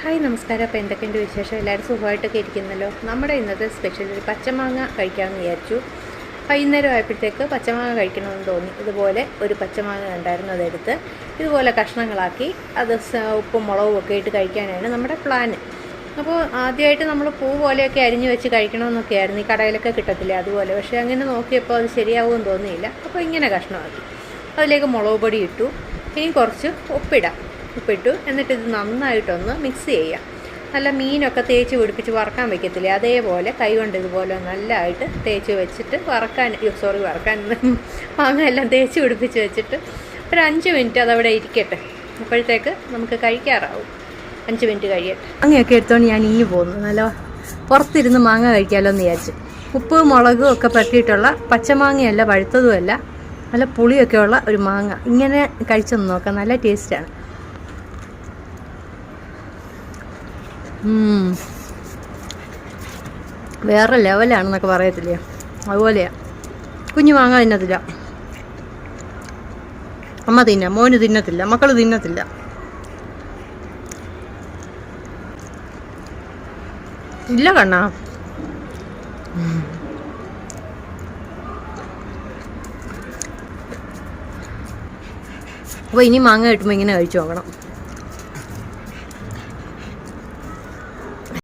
Hi നമസ്കാരം. അപ്പോൾ എന്തൊക്കെയുണ്ട് വിശേഷം? എല്ലാവരും സുഖമായിട്ടൊക്കെ ഇരിക്കുന്നല്ലോ. നമ്മുടെ ഇന്നത്തെ സ്പെഷ്യൽ ഒരു പച്ചമാങ്ങ കഴിക്കാമെന്ന് വിചാരിച്ചു. വൈകുന്നേരം ആയപ്പോഴത്തേക്ക് പച്ചമാങ്ങ കഴിക്കണമെന്ന് തോന്നി. ഇതുപോലെ ഒരു പച്ചമാങ്ങ ഉണ്ടായിരുന്നു, അതെടുത്ത് ഇതുപോലെ കഷ്ണങ്ങളാക്കി അത് ഉപ്പും മുളകും ഒക്കെ ഇട്ട് കഴിക്കാനാണ് നമ്മുടെ പ്ലാന്. അപ്പോൾ ആദ്യമായിട്ട് നമ്മൾ പൂ പോലെയൊക്കെ അരിഞ്ഞു വെച്ച് കഴിക്കണമെന്നൊക്കെ ആയിരുന്നു, ഈ കടയിലൊക്കെ കിട്ടത്തില്ല അതുപോലെ. പക്ഷേ അങ്ങനെ നോക്കിയപ്പോൾ അത് ശരിയാവുമെന്ന് തോന്നിയില്ല. അപ്പോൾ ഇങ്ങനെ കഷ്ണമാക്കി അതിലേക്ക് മുളക് പൊടി ഇട്ടു. ഇനി കുറച്ച് ഉപ്പിട്ടു. എന്നിട്ട് ഇത് നന്നായിട്ടൊന്ന് മിക്സ് ചെയ്യാം. നല്ല മീനൊക്കെ തേച്ച് പിടിപ്പിച്ച് വറക്കാൻ വയ്ക്കത്തില്ലേ, അതേപോലെ കൈകൊണ്ട് ഇതുപോലെ നല്ലതായിട്ട് തേച്ച് വെച്ചിട്ട് വറക്കാൻ മാങ്ങ എല്ലാം തേച്ച് പിടിപ്പിച്ച് വെച്ചിട്ട് ഒരു 5 മിനിറ്റ് അതവിടെ ഇരിക്കട്ടെ. അപ്പോഴത്തേക്ക് നമുക്ക് കഴിക്കാറാവും. 5 മിനിറ്റ് കഴിയട്ടെ. മാങ്ങയൊക്കെ എടുത്തോണ്ട് ഞാൻ ഇനി പോകുന്നു. നല്ല പുറത്തിരുന്ന് മാങ്ങ കഴിക്കാമല്ലോ എന്ന് വിചാരിച്ചു. ഉപ്പ് മുളകും ഒക്കെ പറ്റിയിട്ടുള്ള പച്ചമാങ്ങയല്ല, പഴുത്തതുമല്ല, നല്ല പുളിയൊക്കെയുള്ള ഒരു മാങ്ങ. ഇങ്ങനെ കഴിച്ചൊന്ന് നോക്കാം, നല്ല ടേസ്റ്റാണ്. വേറെ ലെവലാണെന്നൊക്കെ പറയത്തില്ലേ, അതുപോലെയാണ്. കുഞ്ഞു മാങ്ങ തിന്നത്തില്ല, അമ്മ തിന്നാം, മോന് തിന്നത്തില്ല, മക്കൾ തിന്നത്തില്ല. ഇല്ല കണ്ണാ. അപ്പോൾ ഇനി മാങ്ങ കിട്ടുമ്പോൾ ഇങ്ങനെ കഴിച്ചു നോക്കണം.